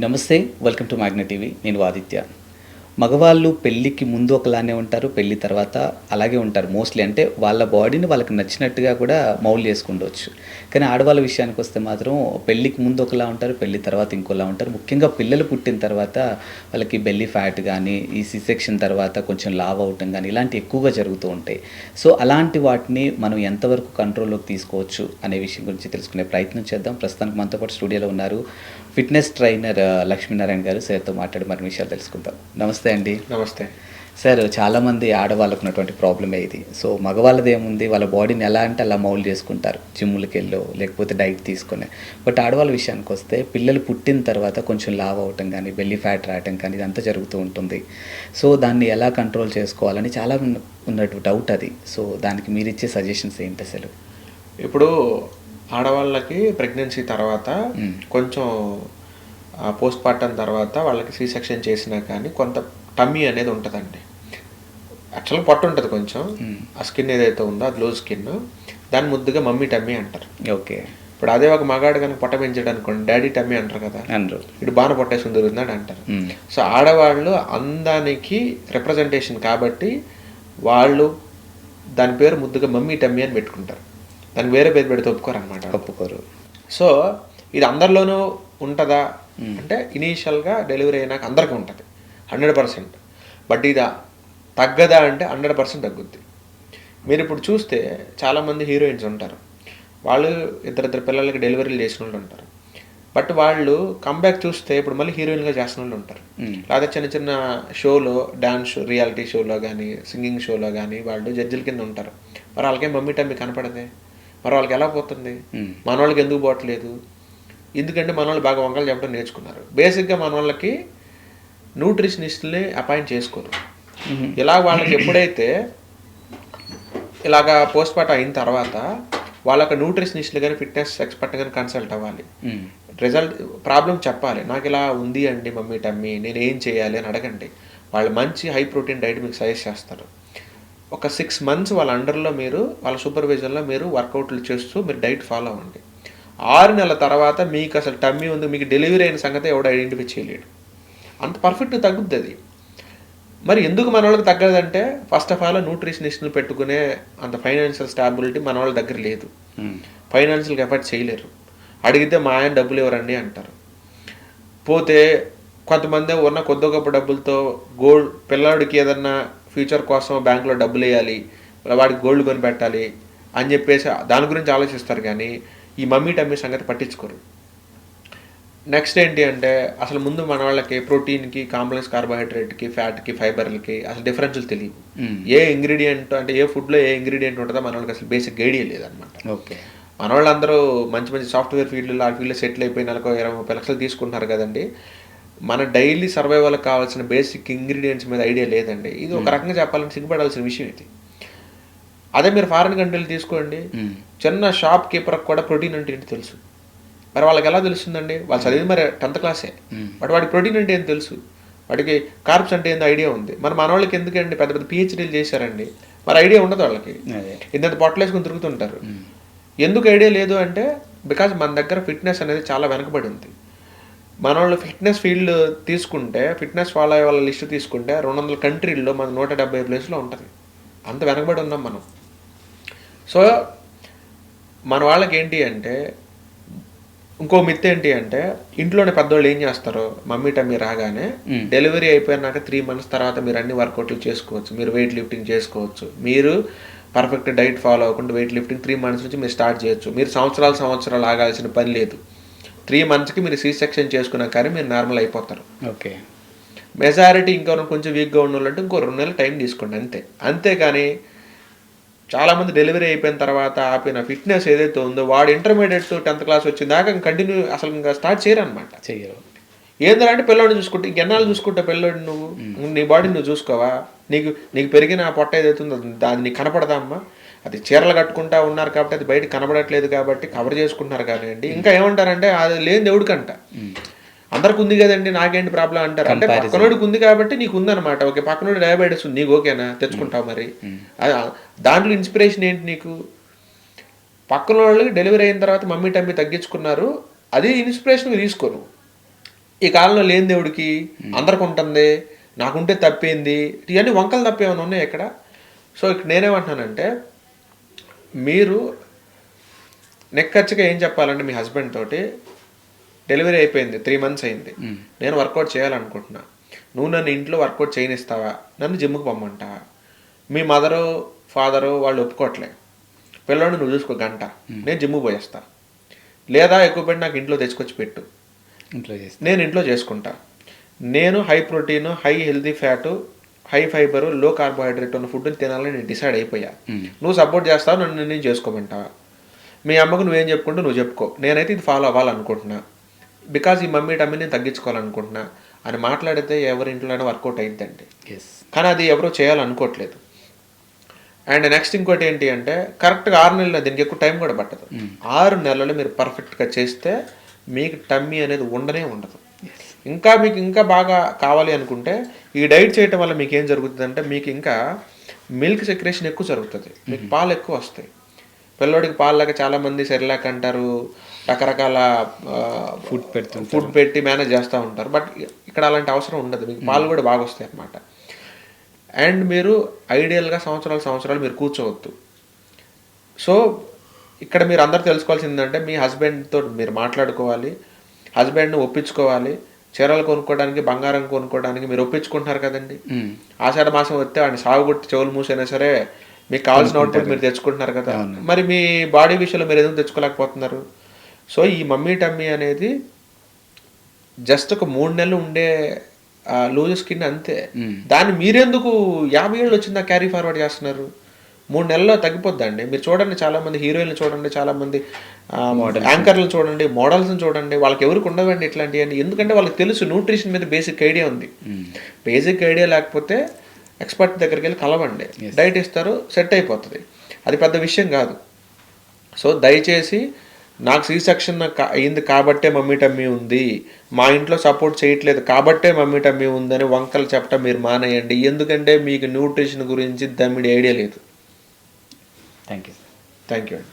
నమస్తే, welcome to Magna TV. నేను ఆదిత్య. మగవాళ్ళు పెళ్ళికి ముందు ఒకలానే ఉంటారు, పెళ్లి తర్వాత అలాగే ఉంటారు మోస్ట్లీ. అంటే వాళ్ళ బాడీని వాళ్ళకి నచ్చినట్టుగా కూడా మౌల్డ్ చేసుకుండవచ్చు. కానీ ఆడవాళ్ళ విషయానికి వస్తే మాత్రం పెళ్ళికి ముందు ఒకలా ఉంటారు, పెళ్లి తర్వాత ఇంకోలా ఉంటారు. ముఖ్యంగా పిల్లలు పుట్టిన తర్వాత వాళ్ళకి బెల్లీ ఫ్యాట్ కానీ, ఈ సి సెక్షన్ తర్వాత కొంచెం లావ్ అవటం కానీ ఇలాంటివి ఎక్కువగా జరుగుతూ ఉంటాయి. సో అలాంటి వాటిని మనం ఎంతవరకు కంట్రోల్లోకి తీసుకోవచ్చు అనే విషయం గురించి తెలుసుకునే ప్రయత్నం చేద్దాం. ప్రస్తుతానికి మనతో పాటు స్టూడియోలో ఉన్నారు ఫిట్నెస్ ట్రైనర్ లక్ష్మీనారాయణ గారు. సార్తో మాట్లాడి మరిన్ని విషయాలు తెలుసుకుందాం. నమస్తే అండి. నమస్తే సార్, చాలామంది ఆడవాళ్ళకు ఉన్నటువంటి ప్రాబ్లమే ఇది. సో మగవాళ్ళది ఏముంది, వాళ్ళ బాడీని ఎలా అంటే అలా మౌల్డ్ చేసుకుంటారు, జిమ్ములకి వెళ్ళో లేకపోతే డైట్ తీసుకునే. బట్ ఆడవాళ్ళ విషయానికి వస్తే పిల్లలు పుట్టిన తర్వాత కొంచెం లావ్ అవటం కానీ, బెల్లీ ఫ్యాట్ రావటం కానీ ఇదంతా జరుగుతూ ఉంటుంది. సో దాన్ని ఎలా కంట్రోల్ చేసుకోవాలని చాలా ఉన్నట్టు డౌట్ అది. సో దానికి మీరు ఇచ్చే సజెషన్స్ ఏంటి అసలు? ఇప్పుడు ఆడవాళ్ళకి ప్రెగ్నెన్సీ తర్వాత కొంచెం పోస్ట్ పార్టం తర్వాత వాళ్ళకి సి సెక్షన్ చేసినా కానీ కొంత టమ్మీ అనేది ఉంటుందండి. యాక్చువల్గా పొట్ట ఉంటుంది కొంచెం, ఆ స్కిన్ ఏదైతే ఉందో అది లూజ్ స్కిన్, దాన్ని ముద్దుగా మమ్మీ టమ్మీ అంటారు. ఓకే. ఇప్పుడు అదే ఒక మగాడు కనుక పొట్ట పెంచాడు అనుకోండి, డాడీ టమ్మీ అంటారు కదా, ఇటు బాగా పొట్టేసుకుని దొరుకుతున్నాడు అంటారు. సో ఆడవాళ్ళు అందానికి రిప్రజెంటేషన్ కాబట్టి వాళ్ళు దాని పేరు ముద్దుగా మమ్మీ టమ్మీ అని పెట్టుకుంటారు. దానికి వేరే పేరు పెడితే ఒప్పుకోరు అనమాట. ఒప్పుకోరు. సో ఇది అందరిలోనూ ఉంటుందా అంటే ఇనీషియల్గా డెలివరీ అయినాక అందరికీ ఉంటుంది 100%. బట్ ఇది తగ్గదా అంటే 100% తగ్గుద్ది. మీరు ఇప్పుడు చూస్తే చాలామంది హీరోయిన్స్ ఉంటారు, వాళ్ళు ఇద్దరిద్దరు పిల్లలకి డెలివరీలు చేసిన వాళ్ళు ఉంటారు. బట్ వాళ్ళు కంబ్యాక్ చూస్తే ఇప్పుడు మళ్ళీ హీరోయిన్గా చేసిన వాళ్ళు ఉంటారు. లేదా చిన్న చిన్న షోలో, డాన్స్ రియాలిటీ షోలో కానీ, సింగింగ్ షోలో కానీ వాళ్ళు జడ్జిల కింద ఉంటారు. మరి వాళ్ళకేం మమ్మీ టమ్మీ కనపడదే, మరి వాళ్ళకి ఎలా పోతుంది? మన వాళ్ళకి ఎందుకు పోవట్లేదు? ఎందుకంటే మన వాళ్ళు బాగా వంకలు చెప్పడం నేర్చుకున్నారు. బేసిక్గా మన వాళ్ళకి న్యూట్రిషనిస్ట్ని అపాయింట్ చేసుకోరు. ఇలా వాళ్ళకి ఎప్పుడైతే ఇలాగా పోస్ట్ పార్టం అయిన తర్వాత వాళ్ళకి న్యూట్రిషనిస్ట్లు కానీ, ఫిట్నెస్ ఎక్స్పర్ట్ కానీ కన్సల్ట్ అవ్వాలి. రిజల్ట్ ప్రాబ్లం చెప్పాలి, నాకు ఇలా ఉంది అండి మమ్మీ టమ్మీ, నేను ఏం చేయాలి అని అడగండి. వాళ్ళు మంచి హై ప్రోటీన్ డైట్ మీకు సజెస్ట్ చేస్తారు. ఒక 6 months వాళ్ళ అండర్లో మీరు, వాళ్ళ సూపర్విజన్లో మీరు వర్కౌట్లు చేస్తూ మీరు డైట్ ఫాలో అవ్వండి. 6 నెలల తర్వాత మీకు అసలు టమ్మీ ఉంది, మీకు డెలివరీ అయిన సంగతి ఎవడు ఐడెంటిఫై చేయలేడు. అంత పర్ఫెక్ట్ తగ్గుద్ది అది. మరి ఎందుకు మన వాళ్ళకి తగ్గదంటే ఫస్ట్ ఆఫ్ ఆల్ న్యూట్రిషనిస్ట్ని పెట్టుకునే అంత ఫైనాన్షియల్ స్టాబిలిటీ మన వాళ్ళ దగ్గర లేదు. ఫైనాన్షియల్గా ఎఫర్ట్ చేయలేరు. అడిగితే మా ఆయన డబ్బులు ఇవ్వరండి అంటారు. పోతే కొంతమంది ఉన్న కొద్ది గొప్ప డబ్బులతో గోల్డ్, పిల్లాడికి ఏదన్నా ఫ్యూచర్ కోసం బ్యాంకులో డబ్బులు వేయాలి, వాడికి గోల్డ్ కొని పెట్టాలి అని చెప్పేసి దాని గురించి ఆలోచిస్తారు. కానీ ఈ మమ్మీ టమ్మీ సంగతి పట్టించుకోరు. నెక్స్ట్ ఏంటి అంటే అసలు ముందు మన వాళ్ళకి ప్రోటీన్కి, కాంప్లెక్స్ కార్బోహైడ్రేట్కి, ఫ్యాట్కి, ఫైబర్లకి అసలు డిఫరెన్స్లు తెలియదు. ఏ ఇంగ్రీడియంట్ అంటే ఏ ఫుడ్లో ఏ ఇంగ్రీడియంట్ ఉంటుందో మన వాళ్ళకి అసలు బేసిక్ ఐడియా లేదనమాట. ఓకే. మన వాళ్ళందరూ మంచి మంచి సాఫ్ట్వేర్ ఫీల్డ్లో, ఆ ఫీల్డ్లో సెటిల్ అయిపోయి 20-30 లక్షలు తీసుకుంటున్నారు కదండి. మన డైలీ సర్వైవల్కి కావాల్సిన బేసిక్ ఇంగ్రీడియంట్స్ మీద ఐడియా లేదండి. ఇది ఒక రకంగా చెప్పాలని సిగ్గుపడాల్సిన విషయం ఇది. అదే మీరు ఫారిన్ కంట్రీలు తీసుకోండి, చిన్న షాప్ కీపర్కి కూడా ప్రోటీన్ అంటే ఏంటి తెలుసు. మరి వాళ్ళకి ఎలా తెలుస్తుందండి? వాళ్ళు చదివి మరి 10th క్లాసే, బట్ వాడికి ప్రోటీన్ అంటే ఏం తెలుసు, వాడికి కార్బ్స్ అంటే ఏందో ఐడియా ఉంది. మరి మన వాళ్ళకి ఎందుకండి పెద్ద పెద్ద పిహెచ్డీలు చేశారండి, మరి ఐడియా ఉండదు వాళ్ళకి. ఇంత పొట్టలేసుకుని తిరుగుతుంటారు. ఎందుకు ఐడియా లేదు అంటే బికాజ్ మన దగ్గర ఫిట్నెస్ అనేది చాలా వెనకబడి ఉంది. మన వాళ్ళు ఫిట్నెస్ ఫీల్డ్ తీసుకుంటే, ఫిట్నెస్ ఫాలో అయ్యే వాళ్ళ లిస్ట్ తీసుకుంటే 200 కంట్రీల్లో మన 170 ప్లేస్లో ఉంటుంది. అంత వెనకబడి ఉన్నాం మనం. సో మన వాళ్ళకి ఏంటి అంటే ఇంకో మిత్ ఏంటి అంటే ఇంట్లోనే పెద్దవాళ్ళు ఏం చేస్తారు, మమ్మీ టమ్మీ రాగానే డెలివరీ అయిపోయినాక 3 months తర్వాత మీరు అన్ని వర్కౌట్లు చేసుకోవచ్చు, మీరు వెయిట్ లిఫ్టింగ్ చేసుకోవచ్చు, మీరు పర్ఫెక్ట్ డైట్ ఫాలో అవ్వకుండా వెయిట్ లిఫ్టింగ్ 3 months నుంచి మీరు స్టార్ట్ చేయొచ్చు, మీరు సంవత్సరాలు ఆగాల్సిన పని లేదు. 3 monthsకి మీరు సి సెక్షన్ చేసుకున్నా కానీ మీరు నార్మల్ అయిపోతారు. ఓకే. మెజారిటీ ఇంకా కొంచెం వీక్గా ఉన్న వాళ్ళంటే ఇంకో 2 నెలలు టైం తీసుకోండి అంతే. అంతేకాని చాలామంది డెలివరీ అయిపోయిన తర్వాత ఆపిన ఫిట్నెస్ ఏదైతే ఉందో వాడు ఇంటర్మీడియట్ 10th క్లాస్ వచ్చిన దాకా కంటిన్యూ అసలు ఇంకా స్టార్ట్ చేయరనమాట. ఏంటంటే పిల్లోడిని చూసుకుంటే ఇంకెన్నాళ్ళు చూసుకుంటా పిల్లోడిని, నువ్వు నీ బాడీని నువ్వు చూసుకోవా? నీకు పెరిగిన పొట్ట ఏదైతుందో అది నీకు కనపడదా అమ్మా? అది చీరలు కట్టుకుంటా ఉన్నారు కాబట్టి అది బయట కనబడట్లేదు కాబట్టి కవర్ చేసుకుంటున్నారు కానివ్వండి. ఇంకా ఏమంటారంటే అది లేని దేవుడికంట, అందరికి ఉంది కదండి నాకేంటి ప్రాబ్లం అంటారు. అంటే పక్కనోడికి ఉంది కాబట్టి నీకు ఉందన్నమాట. ఓకే, పక్కనోడి డయాబెటీస్ ఉంది, నీకు ఓకేనా, తెచ్చుకుంటావు. మరి దాంట్లో ఇన్స్పిరేషన్ ఏంటి నీకు? పక్కన వాళ్ళకి డెలివరీ అయిన తర్వాత మమ్మీ టమ్మీ తగ్గించుకున్నారు, అది ఇన్స్పిరేషన్ తీసుకోరు. ఈ కాలంలో లేని దేవుడికి అందరికి ఉంటుంది, నాకుంటే తప్పేంది, ఇవన్నీ వంకలు తప్పేమైనా ఉన్నాయి ఇక్కడ. సో ఇక్కడ నేనేమంటున్నానంటే, మీరు నెక్కచ్చిగా ఏం చెప్పాలంటే మీ హస్బెండ్ తోటి, డెలివరీ అయిపోయింది 3 months అయింది, నేను వర్కౌట్ చేయాలనుకుంటున్నా, నువ్వు నన్ను ఇంట్లో వర్కౌట్ చేయనిస్తావా, నన్ను జిమ్కి పొమ్మంటావా? మీ మదరు ఫాదరు వాళ్ళు ఒప్పుకోవట్లే, పిల్లవాడిని నువ్వు చూసుకో గంట, నేను జిమ్కి పోయేస్తా, లేదా ఎక్కువ పెట్టి నాకు ఇంట్లో తెచ్చుకొచ్చి పెట్టు, నేను ఇంట్లో చేసుకుంటా, నేను high protein, high healthy fat, high fibre, లో కార్బోహైడ్రేట్ ఉన్న ఫుడ్ని తినాలని నేను డిసైడ్ అయిపోయా, నువ్వు సపోర్ట్ చేస్తావు, నన్ను నేను చేసుకోమంటావా? మీ అమ్మకు నువ్వేం చెప్పుకుంటూ నువ్వు చెప్పుకో, నేనైతే ఇది ఫాలో అవ్వాలనుకుంటున్నా, బికాజ్ ఈ మమ్మీ టమ్మీ నేను తగ్గించుకోవాలనుకుంటున్నా అని మాట్లాడితే ఎవరింట్లోనే వర్కౌట్ అయిద్దండి. కానీ అది ఎవరో చేయాలనుకోవట్లేదు. అండ్ నెక్స్ట్ ఇంకోటి ఏంటి అంటే, కరెక్ట్గా 6 నెలలు, దీనికి ఎక్కువ టైం కూడా పట్టదు, 6 నెలలు మీరు పర్ఫెక్ట్గా చేస్తే మీకు టమ్మీ అనేది ఉండనే ఉండదు. ఇంకా మీకు ఇంకా బాగా కావాలి అనుకుంటే ఈ డైట్ చేయటం వల్ల మీకు ఏం జరుగుతుంది అంటే, మీకు ఇంకా మిల్క్ సెక్రేషన్ ఎక్కువ జరుగుతుంది, మీకు పాలు ఎక్కువ వస్తాయి. పిల్లోడికి పాలలాగా చాలామంది సెరిలాక్ అంటారు, రకరకాల ఫుడ్ పెట్టి మేనేజ్ చేస్తూ ఉంటారు. బట్ ఇక్కడ అలాంటి అవసరం ఉండదు, మీకు పాలు కూడా బాగా వస్తాయి అన్నమాట. అండ్ మీరు ఐడియల్గా సంవత్సరాలు మీరు కూర్చోవద్దు. సో ఇక్కడ మీరు అందరూ తెలుసుకోవాల్సిందంటే, మీ హస్బెండ్తో మీరు మాట్లాడుకోవాలి, హస్బెండ్ని ఒప్పించుకోవాలి. చీరలు కొనుక్కోవడానికి, బంగారం కొనుక్కోవడానికి మీరు ఒప్పించుకుంటున్నారు కదండి. ఆషాఢ మాసం వస్తే వాడిని సాగుగొట్టి చెవులు మూసైనా సరే మీకు కావాల్సిన అవుట్పుట్ మీరు తెచ్చుకుంటున్నారు కదా. మరి మీ బాడీ విషయంలో మీరు ఎందుకు తెచ్చుకోలేకపోతున్నారు? సో ఈ మమ్మీ టమ్మీ అనేది జస్ట్ ఒక 3 నెలలు ఉండే లూజ్ స్కిన్ అంతే. దాన్ని మీరెందుకు 50 ఏళ్ళు వచ్చిందా క్యారీ ఫార్వర్డ్ చేస్తున్నారు? 3 నెలల్లో తగ్గిపోద్దండి. మీరు చూడండి, చాలామంది హీరోయిన్లు చూడండి, చాలామంది యాంకర్లు చూడండి, మోడల్స్ని చూడండి, వాళ్ళకి ఎవరికి ఉండవండి ఇట్లాంటివన్నీ. ఎందుకంటే వాళ్ళకి తెలుసు, న్యూట్రిషన్ మీద బేసిక్ ఐడియా ఉంది. బేసిక్ ఐడియా లేకపోతే ఎక్స్పర్ట్ దగ్గరికి వెళ్ళి కలవండి, డైట్ ఇస్తారు, సెట్ అయిపోతుంది. అది పెద్ద విషయం కాదు. సో దయచేసి, నాకు సి సెక్షన్ అయింది కాబట్టే మమ్మీ టమ్మీ ఉంది, మా ఇంట్లో సపోర్ట్ చేయట్లేదు కాబట్టే మమ్మీ టమ్మీ ఉందని వంకలు చెప్పడం మీరు మానేయండి. ఎందుకంటే మీకు న్యూట్రిషన్ గురించి దమ్మిడి ఐడియా లేదు. థ్యాంక్ యూ అండి.